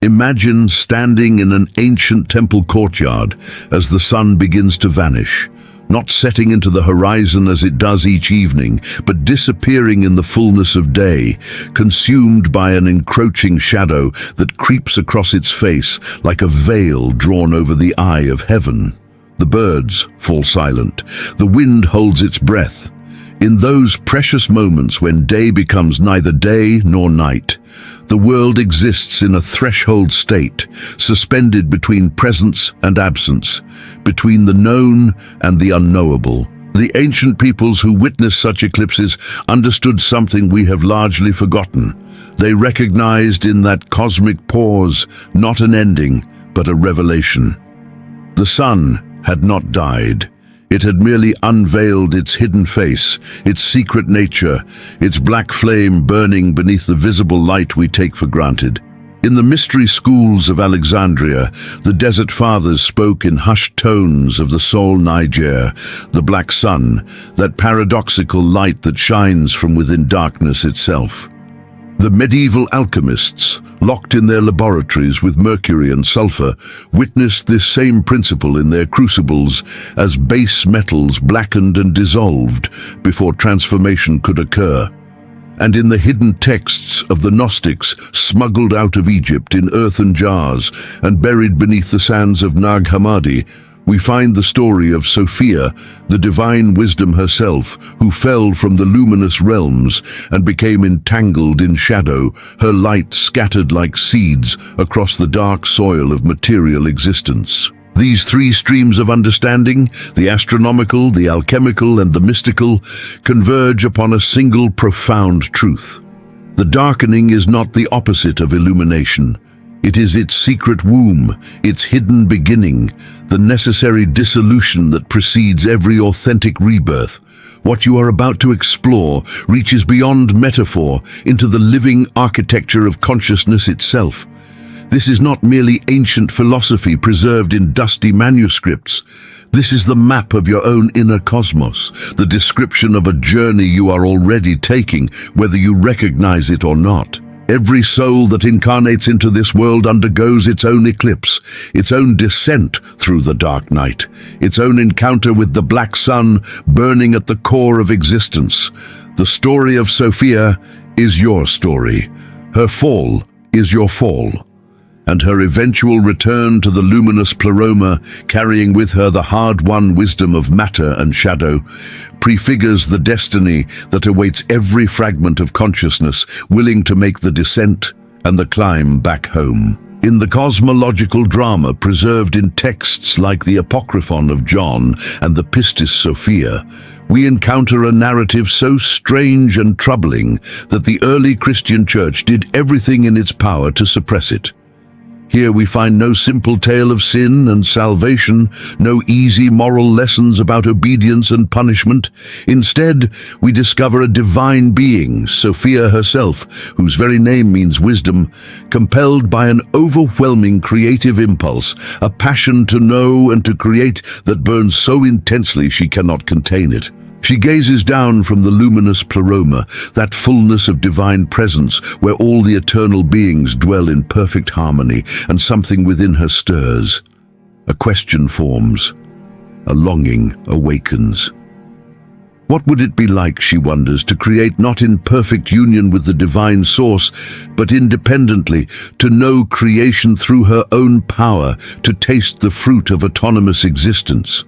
Imagine standing in an ancient temple courtyard as the sun begins to vanish, not setting into the horizon as it does each evening, but disappearing in the fullness of day, consumed by an encroaching shadow that creeps across its face like a veil drawn over the eye of heaven. The birds fall silent. The wind holds its breath. In those precious moments when day becomes neither day nor night, the world exists in a threshold state, suspended between presence and absence, between the known and the unknowable. The ancient peoples who witnessed such eclipses understood something we have largely forgotten. They recognized in that cosmic pause not an ending, but a revelation. The sun had not died. It had merely unveiled its hidden face, its secret nature, its black flame burning beneath the visible light we take for granted. In the mystery schools of Alexandria, the Desert Fathers spoke in hushed tones of the Sol Niger, the black sun, that paradoxical light that shines from within darkness itself. The medieval alchemists, locked in their laboratories with mercury and sulfur, witnessed this same principle in their crucibles as base metals blackened and dissolved before transformation could occur. And in the hidden texts of the Gnostics, smuggled out of Egypt in earthen jars and buried beneath the sands of Nag Hammadi, we find the story of Sophia, the divine wisdom herself, who fell from the luminous realms and became entangled in shadow, her light scattered like seeds across the dark soil of material existence. These three streams of understanding, the astronomical, the alchemical, and the mystical, converge upon a single profound truth. The darkening is not the opposite of illumination. It is its secret womb, its hidden beginning, the necessary dissolution that precedes every authentic rebirth. What you are about to explore reaches beyond metaphor into the living architecture of consciousness itself. This is not merely ancient philosophy preserved in dusty manuscripts. This is the map of your own inner cosmos, the description of a journey you are already taking, whether you recognize it or not. Every soul that incarnates into this world undergoes its own eclipse, its own descent through the dark night, its own encounter with the black sun burning at the core of existence. The story of Sophia is your story. Her fall is your fall. And her eventual return to the luminous pleroma, carrying with her the hard-won wisdom of matter and shadow, prefigures the destiny that awaits every fragment of consciousness willing to make the descent and the climb back home. In the cosmological drama preserved in texts like the Apocryphon of John and the Pistis Sophia, we encounter a narrative so strange and troubling that the early Christian church did everything in its power to suppress it. Here we find no simple tale of sin and salvation, no easy moral lessons about obedience and punishment. Instead, we discover a divine being, Sophia herself, whose very name means wisdom, compelled by an overwhelming creative impulse, a passion to know and to create that burns so intensely she cannot contain it. She gazes down from the luminous pleroma, that fullness of divine presence where all the eternal beings dwell in perfect harmony, and something within her stirs. A question forms. A longing awakens. What would it be like, she wonders, to create not in perfect union with the divine source, but independently, to know creation through her own power, to taste the fruit of autonomous existence?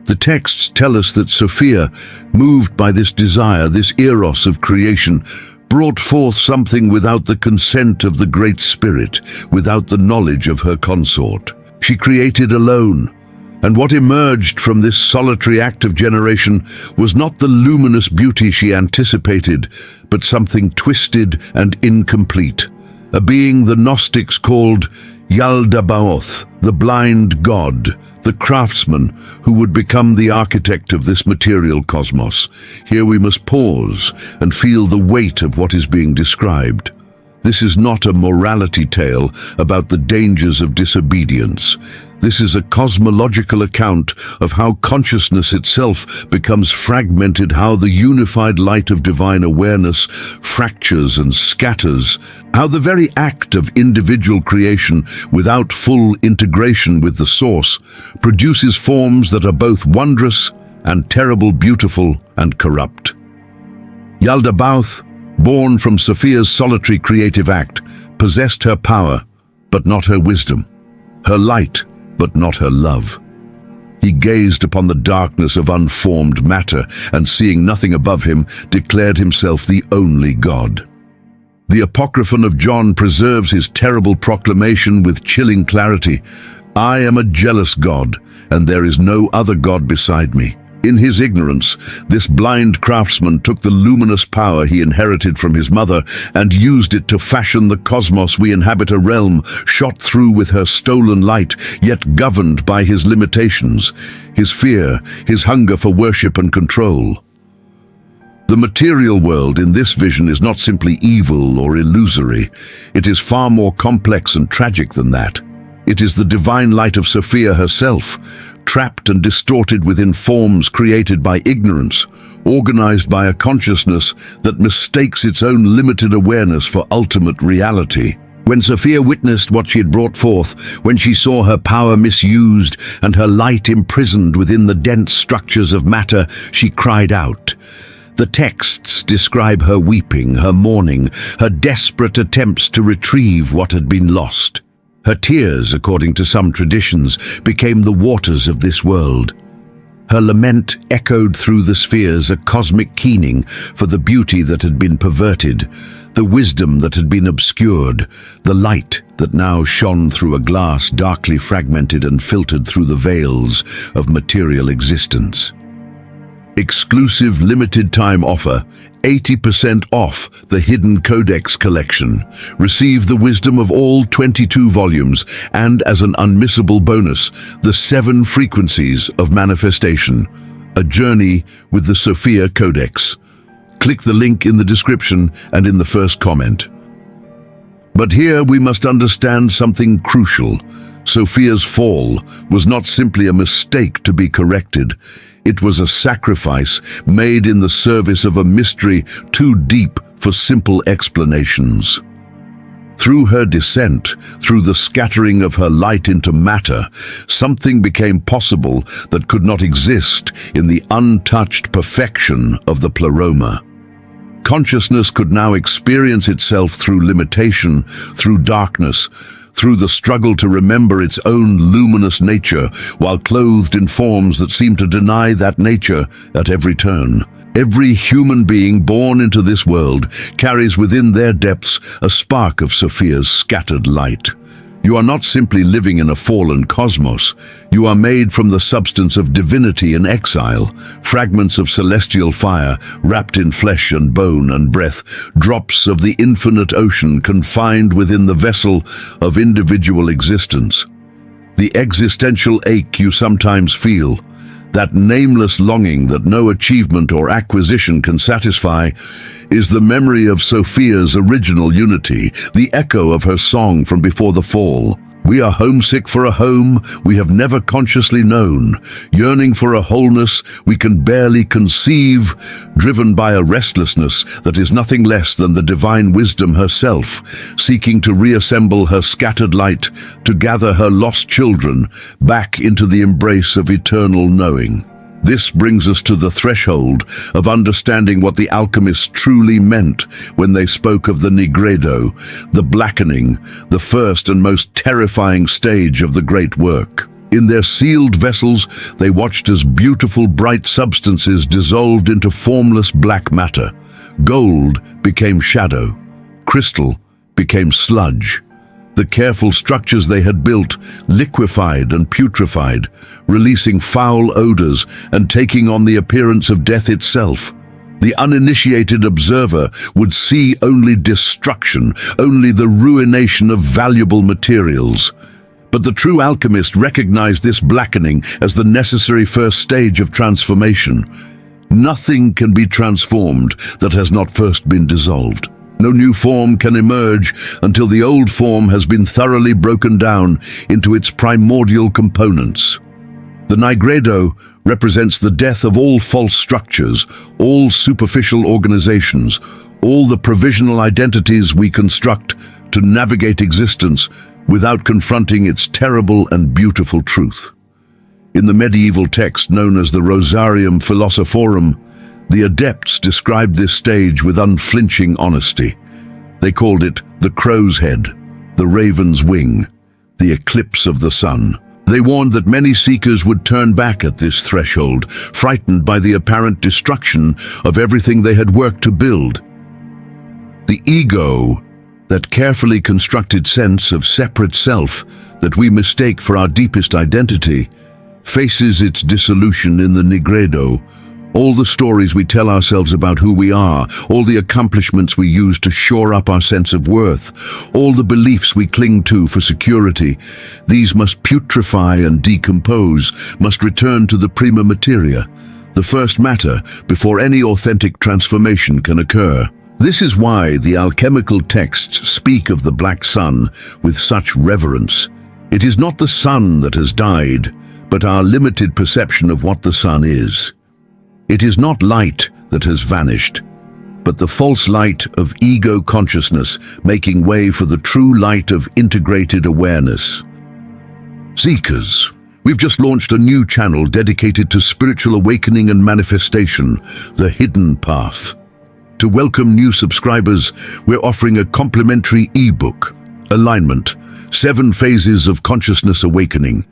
The texts tell us that Sophia, moved by this desire, this eros of creation, brought forth something without the consent of the Great Spirit, without the knowledge of her consort. She created alone, and what emerged from this solitary act of generation was not the luminous beauty she anticipated, but something twisted and incomplete, a being the Gnostics called Yaldabaoth, the blind god, the craftsman who would become the architect of this material cosmos. Here we must pause and feel the weight of what is being described. This is not a morality tale about the dangers of disobedience. This is a cosmological account of how consciousness itself becomes fragmented, how the unified light of divine awareness fractures and scatters, how the very act of individual creation without full integration with the source produces forms that are both wondrous and terrible, beautiful and corrupt. Yaldabaoth, born from Sophia's solitary creative act, possessed her power, but not her wisdom, her light, but not her love. He gazed upon the darkness of unformed matter, and seeing nothing above him, declared himself the only God. The Apocryphon of John preserves his terrible proclamation with chilling clarity. I am a jealous God, and there is no other God beside me. In his ignorance, this blind craftsman took the luminous power he inherited from his mother and used it to fashion the cosmos we inhabit, a realm shot through with her stolen light, yet governed by his limitations, his fear, his hunger for worship and control. The material world in this vision is not simply evil or illusory. It is far more complex and tragic than that. It is the divine light of Sophia herself, trapped and distorted within forms created by ignorance, organized by a consciousness that mistakes its own limited awareness for ultimate reality. When Sophia witnessed what she had brought forth, when she saw her power misused and her light imprisoned within the dense structures of matter, she cried out. The texts describe her weeping, her mourning, her desperate attempts to retrieve what had been lost. Her tears, according to some traditions, became the waters of this world. Her lament echoed through the spheres, a cosmic keening for the beauty that had been perverted, the wisdom that had been obscured, the light that now shone through a glass darkly fragmented and filtered through the veils of material existence. Exclusive limited time offer, 80% off the Hidden Codex collection. Receive the wisdom of all 22 volumes and, as an unmissable bonus, the 7 frequencies of manifestation, a journey with the Sophia Codex. Click the link in the description and in the first comment. But here we must understand something crucial. Sophia's fall was not simply a mistake to be corrected. It was a sacrifice made in the service of a mystery too deep for simple explanations. Through her descent, through the scattering of her light into matter, something became possible that could not exist in the untouched perfection of the pleroma. Consciousness could now experience itself through limitation, through darkness, through the struggle to remember its own luminous nature, while clothed in forms that seem to deny that nature at every turn. Every human being born into this world carries within their depths a spark of Sophia's scattered light. You are not simply living in a fallen cosmos. You are made from the substance of divinity in exile, fragments of celestial fire wrapped in flesh and bone and breath, drops of the infinite ocean confined within the vessel of individual existence. The existential ache you sometimes feel, that nameless longing that no achievement or acquisition can satisfy, is the memory of Sophia's original unity, the echo of her song from before the fall. We are homesick for a home we have never consciously known, yearning for a wholeness we can barely conceive, driven by a restlessness that is nothing less than the divine wisdom herself, seeking to reassemble her scattered light, to gather her lost children back into the embrace of eternal knowing. This brings us to the threshold of understanding what the alchemists truly meant when they spoke of the nigredo, the blackening, the first and most terrifying stage of the great work. In their sealed vessels, they watched as beautiful bright substances dissolved into formless black matter. Gold became shadow, crystal became sludge. The careful structures they had built liquefied and putrefied, releasing foul odors and taking on the appearance of death itself. The uninitiated observer would see only destruction, only the ruination of valuable materials. But the true alchemist recognized this blackening as the necessary first stage of transformation. Nothing can be transformed that has not first been dissolved. No new form can emerge until the old form has been thoroughly broken down into its primordial components. The nigredo represents the death of all false structures, all superficial organizations, all the provisional identities we construct to navigate existence without confronting its terrible and beautiful truth. In the medieval text known as the Rosarium Philosophorum, the adepts described this stage with unflinching honesty. They called it the crow's head, the raven's wing, the eclipse of the sun. They warned that many seekers would turn back at this threshold, frightened by the apparent destruction of everything they had worked to build. The ego, that carefully constructed sense of separate self that we mistake for our deepest identity, faces its dissolution in the nigredo. All the stories we tell ourselves about who we are, all the accomplishments we use to shore up our sense of worth, all the beliefs we cling to for security, these must putrefy and decompose, must return to the prima materia, the first matter, before any authentic transformation can occur. This is why the alchemical texts speak of the black sun with such reverence. It is not the sun that has died, but our limited perception of what the sun is. It is not light that has vanished, but the false light of ego consciousness making way for the true light of integrated awareness. Seekers, we've just launched a new channel dedicated to spiritual awakening and manifestation, The Hidden Path. To welcome new subscribers, we're offering a complimentary ebook, Alignment, 7 Phases of Consciousness Awakening.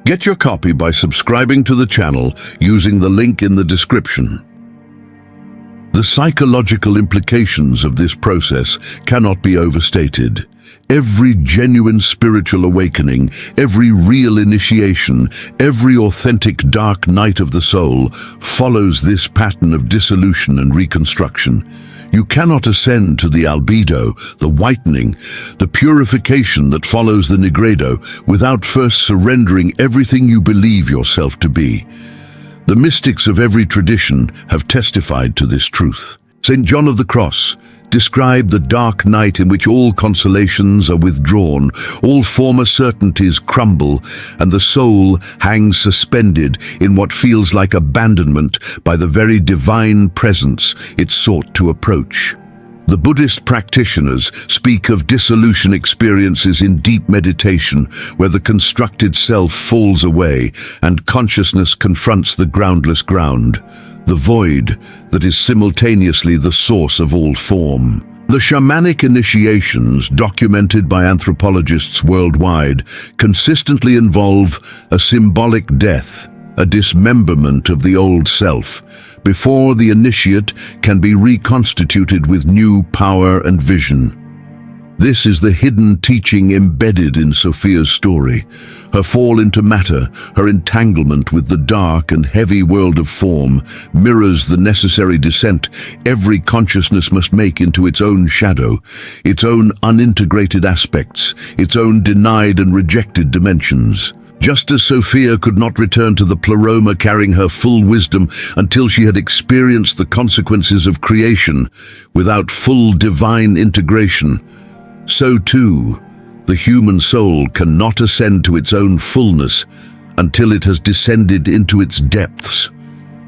Get your copy by subscribing to the channel using the link in the description. The psychological implications of this process cannot be overstated. Every genuine spiritual awakening, every real initiation, every authentic dark night of the soul follows this pattern of dissolution and reconstruction. You cannot ascend to the albedo, the whitening, the purification that follows the nigredo, without first surrendering everything you believe yourself to be. The mystics of every tradition have testified to this truth. St. John of the Cross described the dark night in which all consolations are withdrawn, all former certainties crumble, and the soul hangs suspended in what feels like abandonment by the very divine presence it sought to approach. The Buddhist practitioners speak of dissolution experiences in deep meditation, where the constructed self falls away and consciousness confronts the groundless ground, the void that is simultaneously the source of all form. The shamanic initiations documented by anthropologists worldwide consistently involve a symbolic death, a dismemberment of the old self, before the initiate can be reconstituted with new power and vision. This is the hidden teaching embedded in Sophia's story. Her fall into matter, her entanglement with the dark and heavy world of form, mirrors the necessary descent every consciousness must make into its own shadow, its own unintegrated aspects, its own denied and rejected dimensions. Just as Sophia could not return to the pleroma carrying her full wisdom until she had experienced the consequences of creation without full divine integration, so too, the human soul cannot ascend to its own fullness until it has descended into its depths,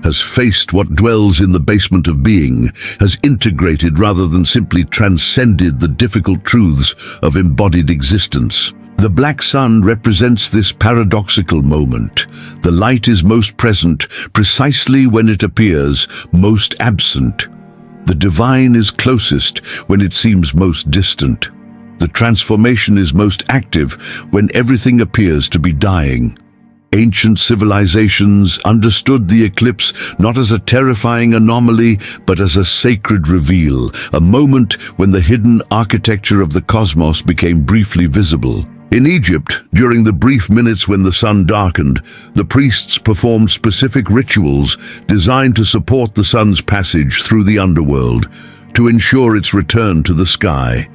has faced what dwells in the basement of being, has integrated rather than simply transcended the difficult truths of embodied existence. The black sun represents this paradoxical moment. The light is most present precisely when it appears most absent. The divine is closest when it seems most distant. The transformation is most active when everything appears to be dying. Ancient civilizations understood the eclipse not as a terrifying anomaly, but as a sacred reveal, a moment when the hidden architecture of the cosmos became briefly visible. In Egypt, during the brief minutes when the sun darkened, the priests performed specific rituals designed to support the sun's passage through the underworld, to ensure its return to the sky.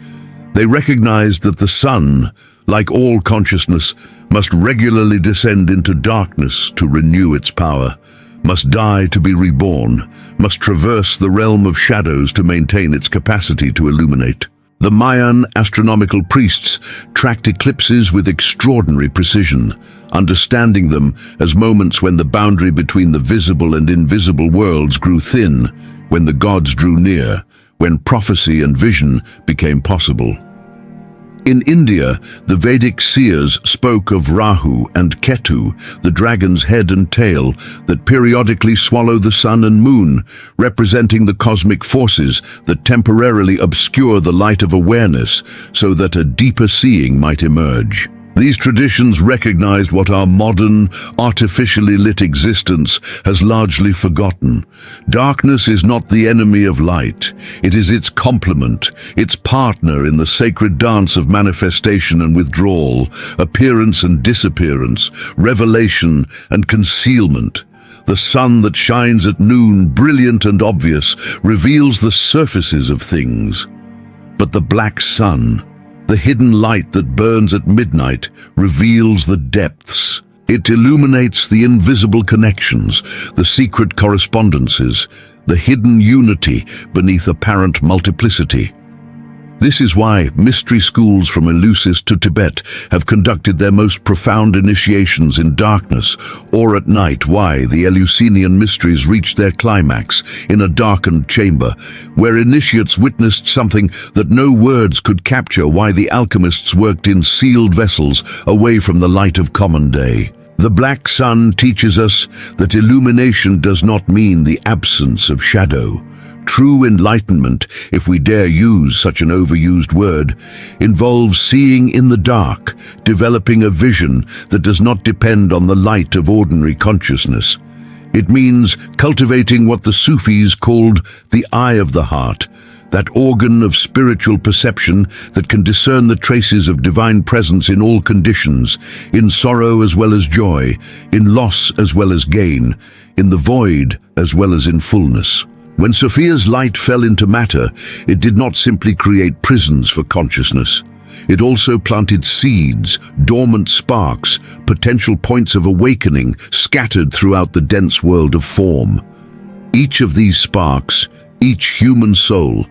They recognized that the sun, like all consciousness, must regularly descend into darkness to renew its power. must die to be reborn, must traverse the realm of shadows to maintain its capacity to illuminate. The Mayan astronomical priests tracked eclipses with extraordinary precision, understanding them as moments when the boundary between the visible and invisible worlds grew thin, when the gods drew near, when prophecy and vision became possible. In India, the Vedic seers spoke of Rahu and Ketu, the dragon's head and tail that periodically swallow the sun and moon, representing the cosmic forces that temporarily obscure the light of awareness so that a deeper seeing might emerge. These traditions recognized what our modern, artificially lit existence has largely forgotten. Darkness is not the enemy of light. It is its complement, its partner in the sacred dance of manifestation and withdrawal, appearance and disappearance, revelation and concealment. The sun that shines at noon, brilliant and obvious, reveals the surfaces of things. But the black sun, the hidden light that burns at midnight, reveals the depths. It illuminates the invisible connections, the secret correspondences, the hidden unity beneath apparent multiplicity. This is why mystery schools from Eleusis to Tibet have conducted their most profound initiations in darkness, or at night why the Eleusinian mysteries reached their climax in a darkened chamber, where initiates witnessed something that no words could capture, why the alchemists worked in sealed vessels away from the light of common day. The black sun teaches us that illumination does not mean the absence of shadow. True enlightenment, if we dare use such an overused word, involves seeing in the dark, developing a vision that does not depend on the light of ordinary consciousness. It means cultivating what the Sufis called the eye of the heart, that organ of spiritual perception that can discern the traces of divine presence in all conditions, in sorrow as well as joy, in loss as well as gain, in the void as well as in fullness. When Sophia's light fell into matter, it did not simply create prisons for consciousness. It also planted seeds, dormant sparks, potential points of awakening scattered throughout the dense world of form. Each of these sparks, each human soul,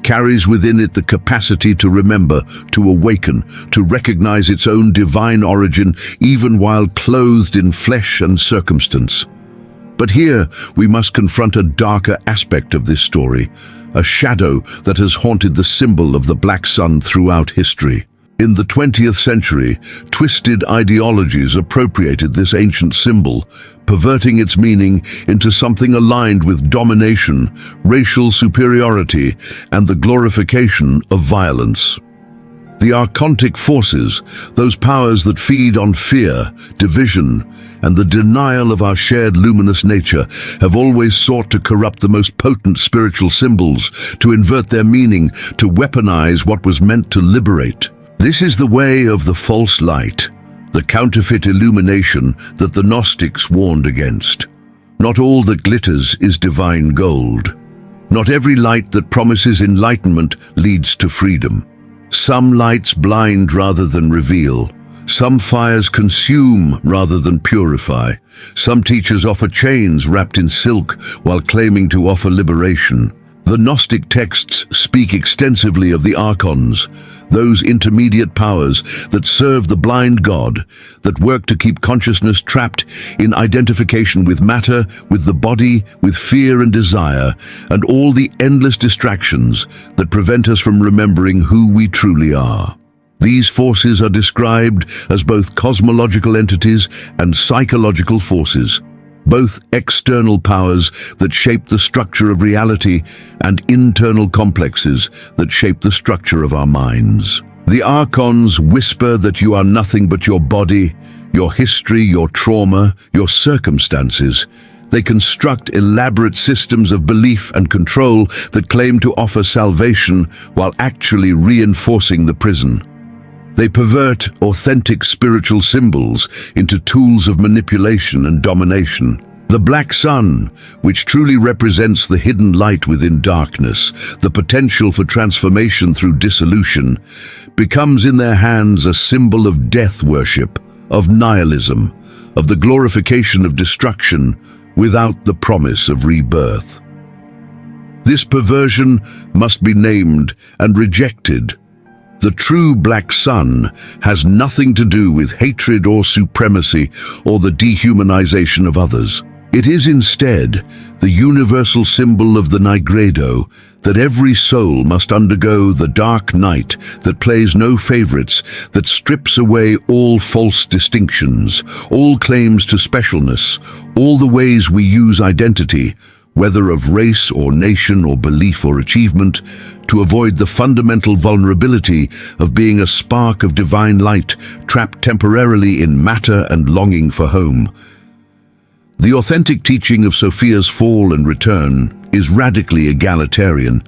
carries within it the capacity to remember, to awaken, to recognize its own divine origin, even while clothed in flesh and circumstance. But here we must confront a darker aspect of this story, a shadow that has haunted the symbol of the black sun throughout history. In the 20th century, twisted ideologies appropriated this ancient symbol, perverting its meaning into something aligned with domination, racial superiority, and the glorification of violence. The archontic forces, those powers that feed on fear, division, and the denial of our shared luminous nature, have always sought to corrupt the most potent spiritual symbols, to invert their meaning, to weaponize what was meant to liberate. This is the way of the false light, the counterfeit illumination that the Gnostics warned against. Not all that glitters is divine gold. Not every light that promises enlightenment leads to freedom. Some lights blind rather than reveal. Some fires consume rather than purify. Some teachers offer chains wrapped in silk while claiming to offer liberation. The Gnostic texts speak extensively of the archons, those intermediate powers that serve the blind God, that work to keep consciousness trapped in identification with matter, with the body, with fear and desire, and all the endless distractions that prevent us from remembering who we truly are. These forces are described as both cosmological entities and psychological forces, both external powers that shape the structure of reality and internal complexes that shape the structure of our minds. The archons whisper that you are nothing but your body, your history, your trauma, your circumstances. They construct elaborate systems of belief and control that claim to offer salvation while actually reinforcing the prison. They pervert authentic spiritual symbols into tools of manipulation and domination. The black sun, which truly represents the hidden light within darkness, the potential for transformation through dissolution, becomes in their hands a symbol of death worship, of nihilism, of the glorification of destruction, without the promise of rebirth. This perversion must be named and rejected. The true black sun has nothing to do with hatred or supremacy or the dehumanization of others. It is instead the universal symbol of the Nigredo, that every soul must undergo the dark night that plays no favorites, that strips away all false distinctions, all claims to specialness, all the ways we use identity, whether of race or nation or belief or achievement, to avoid the fundamental vulnerability of being a spark of divine light trapped temporarily in matter and longing for home. The authentic teaching of Sophia's fall and return is radically egalitarian.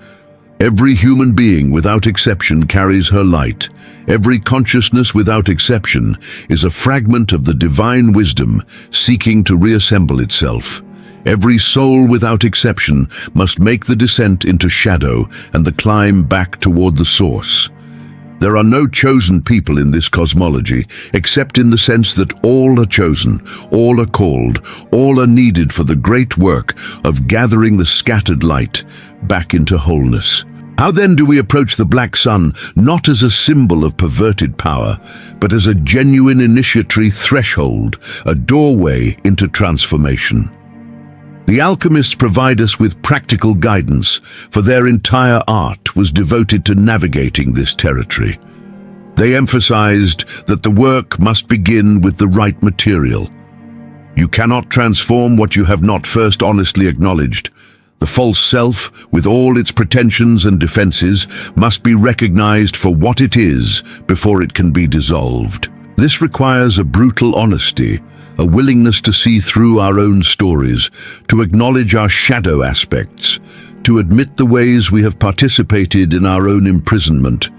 Every human being without exception carries her light. Every consciousness without exception is a fragment of the divine wisdom seeking to reassemble itself. Every soul without exception must make the descent into shadow and the climb back toward the source. There are no chosen people in this cosmology, except in the sense that all are chosen, all are called, all are needed for the great work of gathering the scattered light back into wholeness. How then do we approach the black sun, not as a symbol of perverted power, but as a genuine initiatory threshold, a doorway into transformation? The alchemists provide us with practical guidance, for their entire art was devoted to navigating this territory. They emphasized that the work must begin with the right material. You cannot transform what you have not first honestly acknowledged. The false self, with all its pretensions and defenses, must be recognized for what it is before it can be dissolved. This requires a brutal honesty, a willingness to see through our own stories, to acknowledge our shadow aspects, to admit the ways we have participated in our own imprisonment.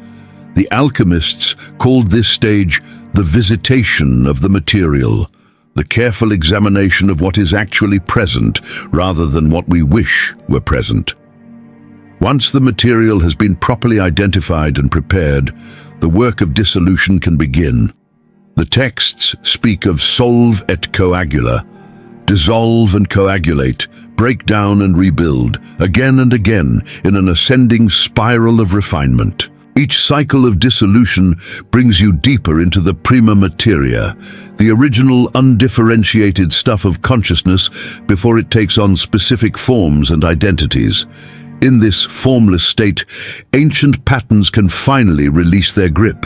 The alchemists called this stage the visitation of the material, the careful examination of what is actually present rather than what we wish were present. Once the material has been properly identified and prepared, the work of dissolution can begin. The texts speak of solve et coagula, dissolve and coagulate, break down and rebuild, again and again in an ascending spiral of refinement. Each cycle of dissolution brings you deeper into the prima materia, the original undifferentiated stuff of consciousness before it takes on specific forms and identities. In this formless state, ancient patterns can finally release their grip.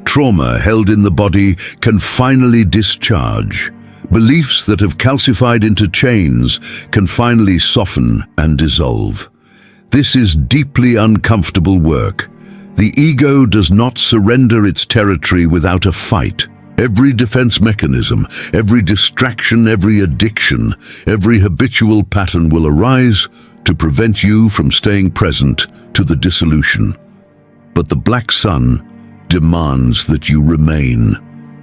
Trauma held in the body can finally discharge. Beliefs that have calcified into chains can finally soften and dissolve. This is deeply uncomfortable work. The ego does not surrender its territory without a fight. Every defense mechanism, every distraction, every addiction, every habitual pattern will arise to prevent you from staying present to the dissolution. But the black sun demands that you remain,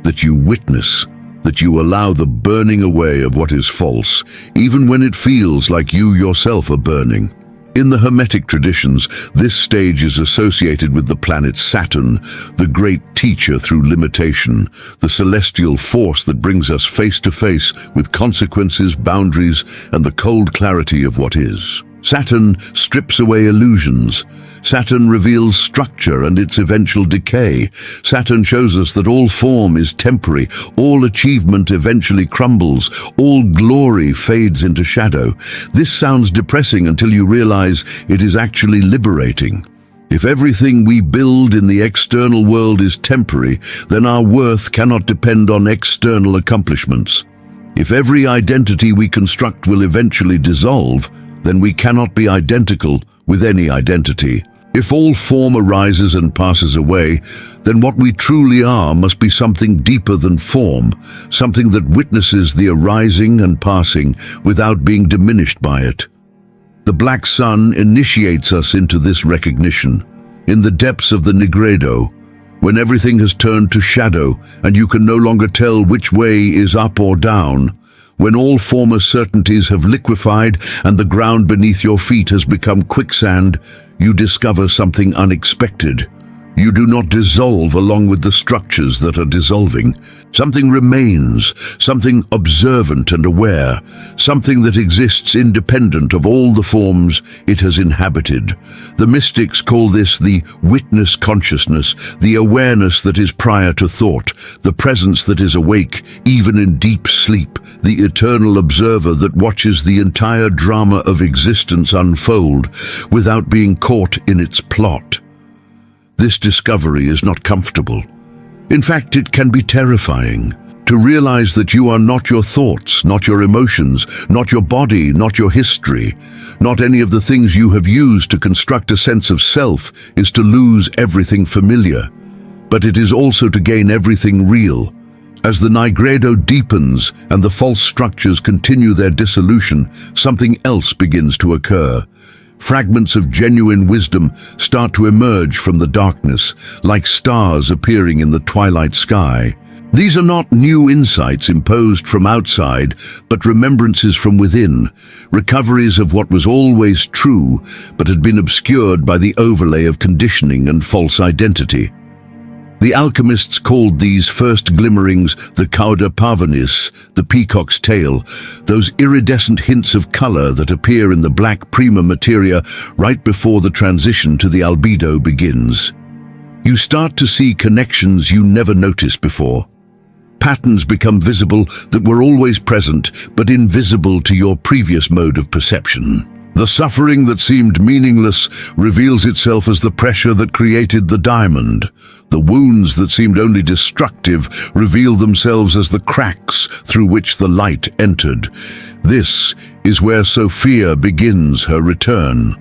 that you witness, that you allow the burning away of what is false, even when it feels like you yourself are burning. In the Hermetic traditions, this stage is associated with the planet Saturn, the great teacher through limitation, the celestial force that brings us face to face with consequences, boundaries, and the cold clarity of what is. Saturn strips away illusions. Saturn reveals structure and its eventual decay. Saturn shows us that all form is temporary, all achievement eventually crumbles, all glory fades into shadow. This sounds depressing until you realize it is actually liberating. If everything we build in the external world is temporary, then our worth cannot depend on external accomplishments. If every identity we construct will eventually dissolve, then we cannot be identical with any identity. If all form arises and passes away, then what we truly are must be something deeper than form, something that witnesses the arising and passing without being diminished by it. The black sun initiates us into this recognition. In the depths of the Nigredo, when everything has turned to shadow and you can no longer tell which way is up or down, when all former certainties have liquefied and the ground beneath your feet has become quicksand, you discover something unexpected. You do not dissolve along with the structures that are dissolving. Something remains, something observant and aware, something that exists independent of all the forms it has inhabited. The mystics call this the witness consciousness, the awareness that is prior to thought, the presence that is awake even in deep sleep, the eternal observer that watches the entire drama of existence unfold without being caught in its plot. This discovery is not comfortable. In fact, it can be terrifying. To realize that you are not your thoughts, not your emotions, not your body, not your history, not any of the things you have used to construct a sense of self, is to lose everything familiar. But it is also to gain everything real. As the nigredo deepens and the false structures continue their dissolution, something else begins to occur. Fragments of genuine wisdom start to emerge from the darkness, like stars appearing in the twilight sky. These are not new insights imposed from outside, but remembrances from within, recoveries of what was always true, but had been obscured by the overlay of conditioning and false identity. The alchemists called these first glimmerings the cauda pavonis, the peacock's tail, those iridescent hints of color that appear in the black prima materia right before the transition to the albedo begins. You start to see connections you never noticed before. Patterns become visible that were always present but invisible to your previous mode of perception. The suffering that seemed meaningless reveals itself as the pressure that created the diamond. The wounds that seemed only destructive reveal themselves as the cracks through which the light entered. This is where Sophia begins her return.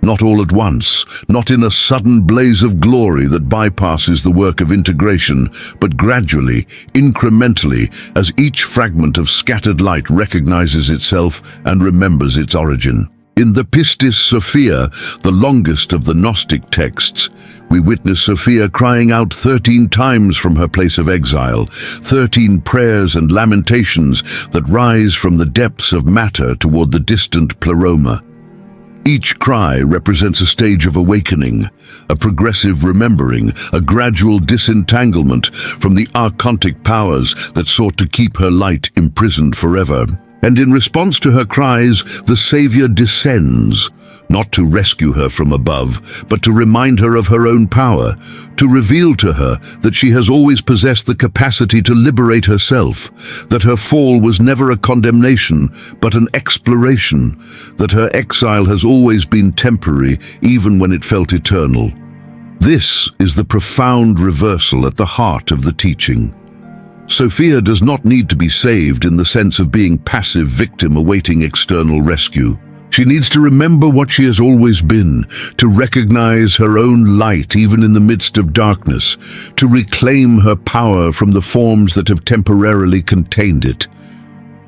Not all at once, not in a sudden blaze of glory that bypasses the work of integration, but gradually, incrementally, as each fragment of scattered light recognizes itself and remembers its origin. In the Pistis Sophia, the longest of the Gnostic texts, we witness Sophia crying out 13 times from her place of exile, 13 prayers and lamentations that rise from the depths of matter toward the distant pleroma. Each cry represents a stage of awakening, a progressive remembering, a gradual disentanglement from the archontic powers that sought to keep her light imprisoned forever. And in response to her cries, the Savior descends, not to rescue her from above, but to remind her of her own power, to reveal to her that she has always possessed the capacity to liberate herself, that her fall was never a condemnation, but an exploration, that her exile has always been temporary, even when it felt eternal. This is the profound reversal at the heart of the teaching. Sophia does not need to be saved in the sense of being passive victim awaiting external rescue. She needs to remember what she has always been, to recognize her own light even in the midst of darkness, to reclaim her power from the forms that have temporarily contained it.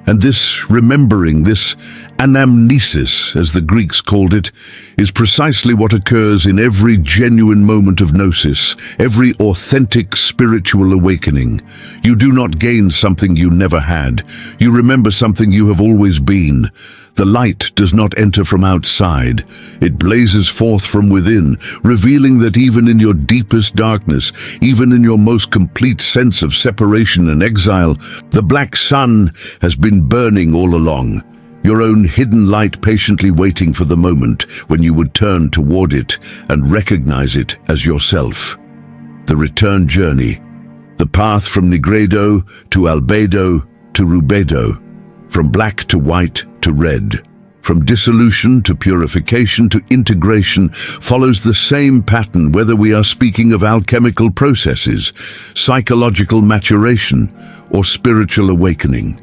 And this remembering, this anamnesis, as the Greeks called it, is precisely what occurs in every genuine moment of gnosis, every authentic spiritual awakening. You do not gain something you never had. You remember something you have always been. The light does not enter from outside. It blazes forth from within, revealing that even in your deepest darkness, even in your most complete sense of separation and exile, the black sun has been burning all along. Your own hidden light patiently waiting for the moment when you would turn toward it and recognize it as yourself. The return journey. The path from nigredo to albedo to rubedo. From black to white to red, from dissolution to purification to integration, follows the same pattern whether we are speaking of alchemical processes, psychological maturation, or spiritual awakening.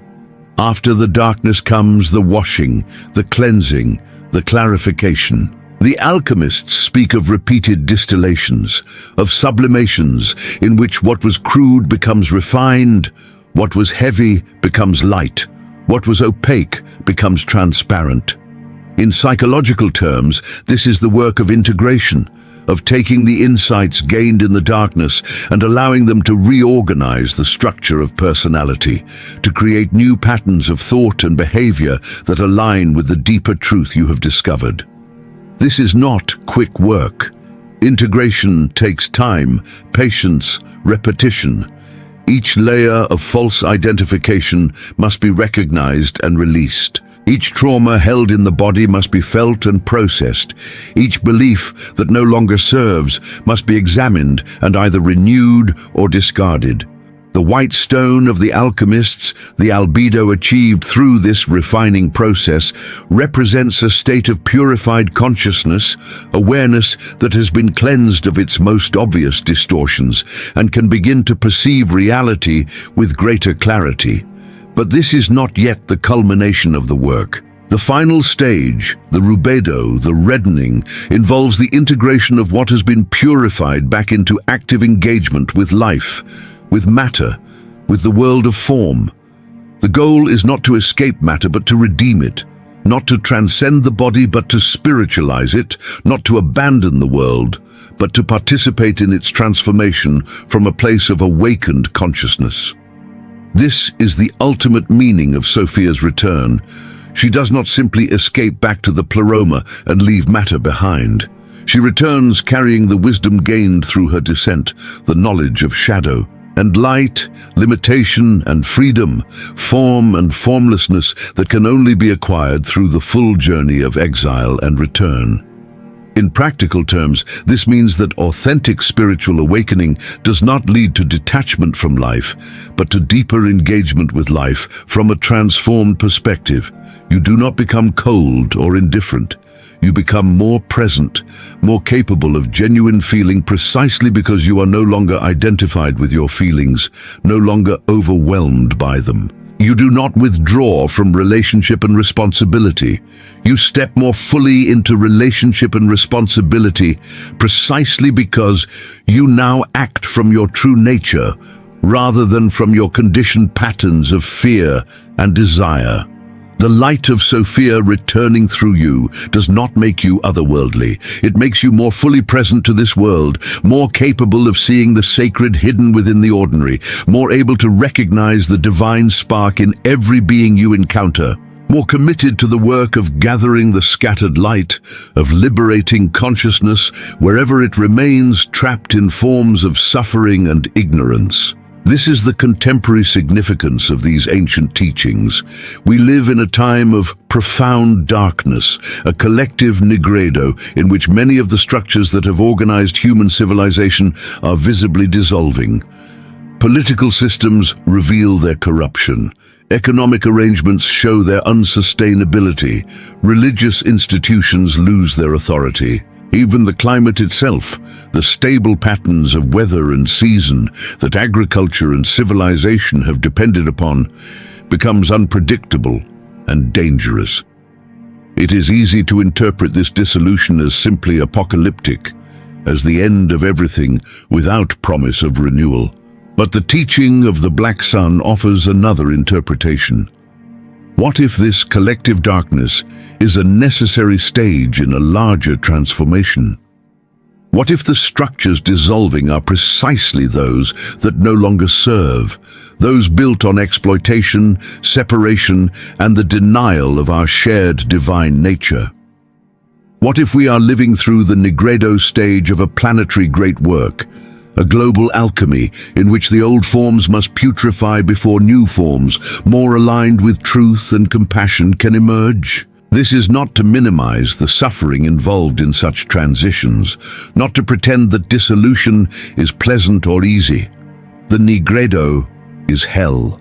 After the darkness comes the washing, the cleansing, the clarification. The alchemists speak of repeated distillations, of sublimations in which what was crude becomes refined, what was heavy becomes light, what was opaque becomes transparent. In psychological terms, this is the work of integration, of taking the insights gained in the darkness and allowing them to reorganize the structure of personality, to create new patterns of thought and behavior that align with the deeper truth you have discovered. This is not quick work. Integration takes time, patience, repetition. Each layer of false identification must be recognized and released. Each trauma held in the body must be felt and processed. Each belief that no longer serves must be examined and either renewed or discarded. The white stone of the alchemists, the albedo achieved through this refining process, represents a state of purified consciousness, awareness that has been cleansed of its most obvious distortions and can begin to perceive reality with greater clarity. But this is not yet the culmination of the work. The final stage, the rubedo, the reddening, involves the integration of what has been purified back into active engagement with life, with matter, with the world of form. The goal is not to escape matter but to redeem it, not to transcend the body but to spiritualize it, not to abandon the world, but to participate in its transformation from a place of awakened consciousness. This is the ultimate meaning of Sophia's return. She does not simply escape back to the pleroma and leave matter behind. She returns carrying the wisdom gained through her descent, the knowledge of shadow and light, limitation and freedom, form and formlessness that can only be acquired through the full journey of exile and return. In practical terms, this means that authentic spiritual awakening does not lead to detachment from life, but to deeper engagement with life from a transformed perspective. You do not become cold or indifferent. You become more present, more capable of genuine feeling precisely because you are no longer identified with your feelings, no longer overwhelmed by them. You do not withdraw from relationship and responsibility. You step more fully into relationship and responsibility precisely because you now act from your true nature rather than from your conditioned patterns of fear and desire. The light of Sophia returning through you does not make you otherworldly. It makes you more fully present to this world, more capable of seeing the sacred hidden within the ordinary, more able to recognize the divine spark in every being you encounter, more committed to the work of gathering the scattered light, of liberating consciousness wherever it remains trapped in forms of suffering and ignorance. This is the contemporary significance of these ancient teachings. We live in a time of profound darkness, a collective nigredo in which many of the structures that have organized human civilization are visibly dissolving. Political systems reveal their corruption. Economic arrangements show their unsustainability. Religious institutions lose their authority. Even the climate itself, the stable patterns of weather and season that agriculture and civilization have depended upon, becomes unpredictable and dangerous. It is easy to interpret this dissolution as simply apocalyptic, as the end of everything without promise of renewal. But the teaching of the Black Sun offers another interpretation. What if this collective darkness is a necessary stage in a larger transformation? What if the structures dissolving are precisely those that no longer serve, those built on exploitation, separation, and the denial of our shared divine nature? What if we are living through the nigredo stage of a planetary great work, a global alchemy in which the old forms must putrefy before new forms, more aligned with truth and compassion, can emerge? This is not to minimize the suffering involved in such transitions, not to pretend that dissolution is pleasant or easy. The nigredo is hell.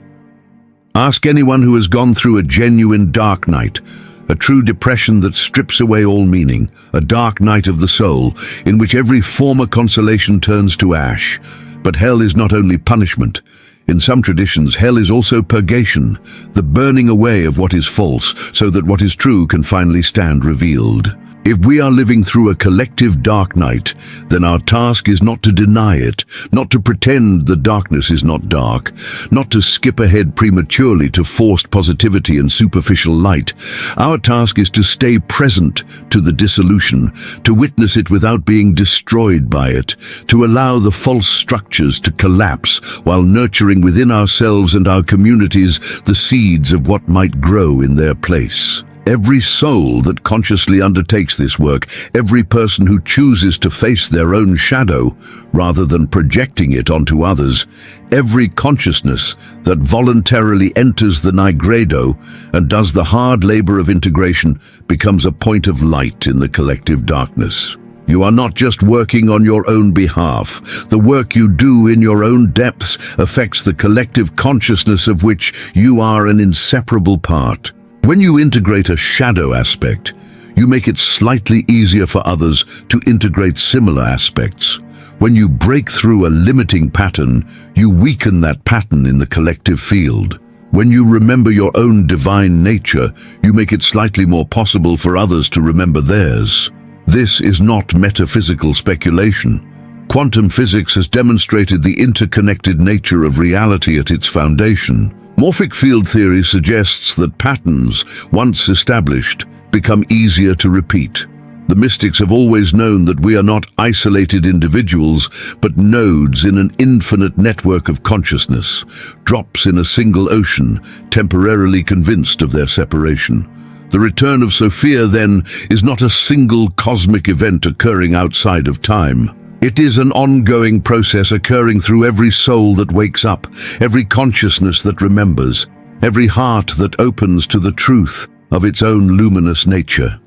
Ask anyone who has gone through a genuine dark night, a true depression that strips away all meaning, a dark night of the soul, in which every former consolation turns to ash. But hell is not only punishment. In some traditions, hell is also purgation, the burning away of what is false, so that what is true can finally stand revealed. If we are living through a collective dark night, then our task is not to deny it, not to pretend the darkness is not dark, not to skip ahead prematurely to forced positivity and superficial light. Our task is to stay present to the dissolution, to witness it without being destroyed by it, to allow the false structures to collapse while nurturing within ourselves and our communities the seeds of what might grow in their place. Every soul that consciously undertakes this work, every person who chooses to face their own shadow rather than projecting it onto others, every consciousness that voluntarily enters the nigredo and does the hard labor of integration becomes a point of light in the collective darkness. You are not just working on your own behalf. The work you do in your own depths affects the collective consciousness of which you are an inseparable part. When you integrate a shadow aspect, you make it slightly easier for others to integrate similar aspects. When you break through a limiting pattern, you weaken that pattern in the collective field. When you remember your own divine nature, you make it slightly more possible for others to remember theirs. This is not metaphysical speculation. Quantum physics has demonstrated the interconnected nature of reality at its foundation. Morphic field theory suggests that patterns, once established, become easier to repeat. The mystics have always known that we are not isolated individuals, but nodes in an infinite network of consciousness, drops in a single ocean, temporarily convinced of their separation. The return of Sophia, then, is not a single cosmic event occurring outside of time. It is an ongoing process occurring through every soul that wakes up, every consciousness that remembers, every heart that opens to the truth of its own luminous nature.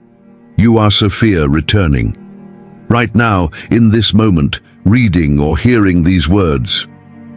You are Sophia returning. Right now, in this moment, reading or hearing these words.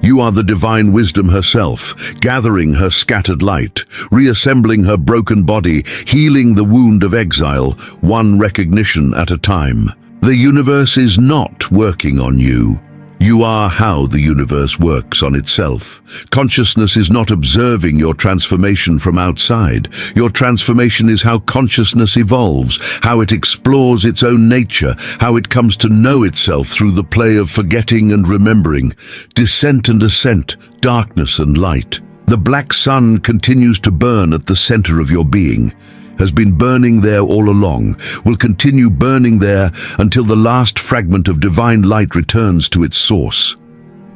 You are the divine wisdom herself, gathering her scattered light, reassembling her broken body, healing the wound of exile, one recognition at a time. The universe is not working on you. You are how the universe works on itself. Consciousness is not observing your transformation from outside. Your transformation is how consciousness evolves, how it explores its own nature, how it comes to know itself through the play of forgetting and remembering, descent and ascent, darkness and light. The black sun continues to burn at the center of your being, has been burning there all along, will continue burning there until the last fragment of divine light returns to its source.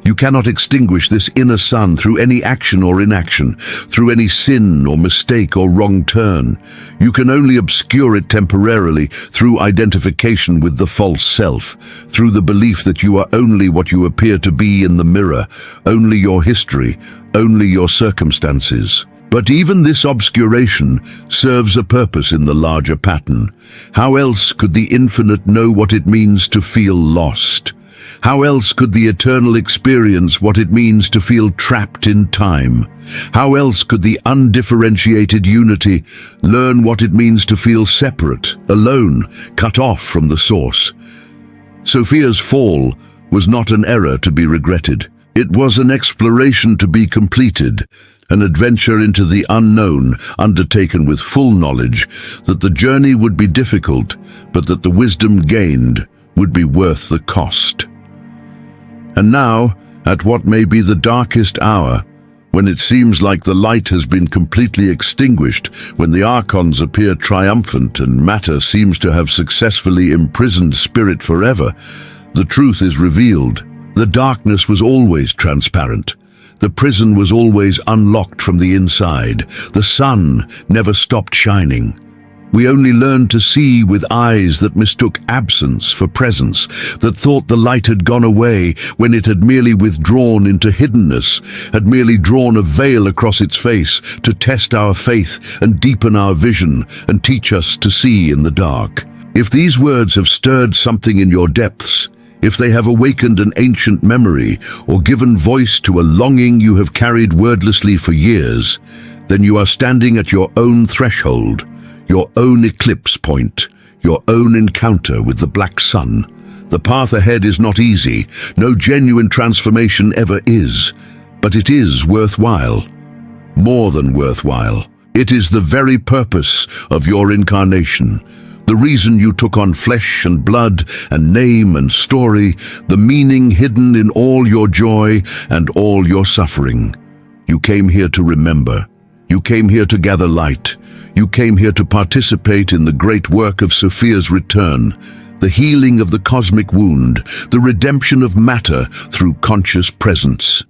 You cannot extinguish this inner sun through any action or inaction, through any sin or mistake or wrong turn. You can only obscure it temporarily through identification with the false self, through the belief that you are only what you appear to be in the mirror, only your history, only your circumstances. But even this obscuration serves a purpose in the larger pattern. How else could the infinite know what it means to feel lost? How else could the eternal experience what it means to feel trapped in time? How else could the undifferentiated unity learn what it means to feel separate, alone, cut off from the source? Sophia's fall was not an error to be regretted. It was an exploration to be completed, an adventure into the unknown, undertaken with full knowledge that the journey would be difficult, but that the wisdom gained would be worth the cost. And now, at what may be the darkest hour, when it seems like the light has been completely extinguished, when the archons appear triumphant and matter seems to have successfully imprisoned spirit forever, the truth is revealed. The darkness was always transparent. The prison was always unlocked from the inside. The sun never stopped shining. We only learned to see with eyes that mistook absence for presence, that thought the light had gone away when it had merely withdrawn into hiddenness, had merely drawn a veil across its face to test our faith and deepen our vision and teach us to see in the dark. If these words have stirred something in your depths, if they have awakened an ancient memory or given voice to a longing you have carried wordlessly for years, then you are standing at your own threshold, your own eclipse point, your own encounter with the black sun. The path ahead is not easy. No genuine transformation ever is, but it is worthwhile. More than worthwhile. It is the very purpose of your incarnation. The reason you took on flesh and blood and name and story, the meaning hidden in all your joy and all your suffering. You came here to remember. You came here to gather light. You came here to participate in the great work of Sophia's return, the healing of the cosmic wound, the redemption of matter through conscious presence.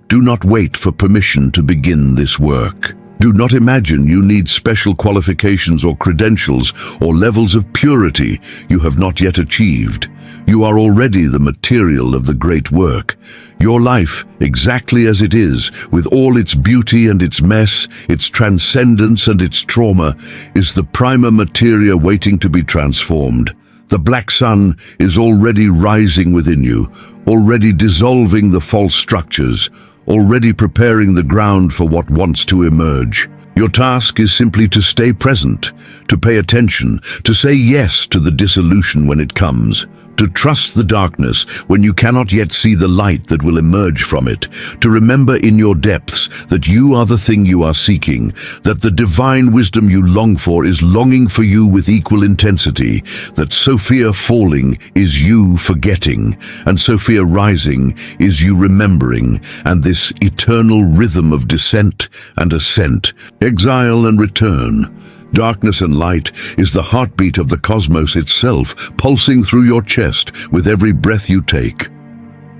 Do not wait for permission to begin this work. Do not imagine you need special qualifications or credentials or levels of purity you have not yet achieved. You are already the material of the great work. Your life, exactly as it is, with all its beauty and its mess, its transcendence and its trauma, is the prima materia waiting to be transformed. The black sun is already rising within you, already dissolving the false structures, already preparing the ground for what wants to emerge. Your task is simply to stay present, to pay attention, to say yes to the dissolution when it comes, to trust the darkness when you cannot yet see the light that will emerge from it, to remember in your depths that you are the thing you are seeking, that the divine wisdom you long for is longing for you with equal intensity, that Sophia falling is you forgetting, and Sophia rising is you remembering, and this eternal rhythm of descent and ascent, exile and return. Darkness and light is the heartbeat of the cosmos itself, pulsing through your chest with every breath you take.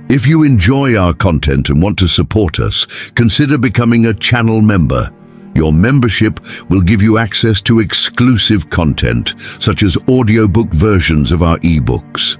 If you enjoy our content and want to support us, consider becoming a channel member. Your membership will give you access to exclusive content, such as audiobook versions of our ebooks.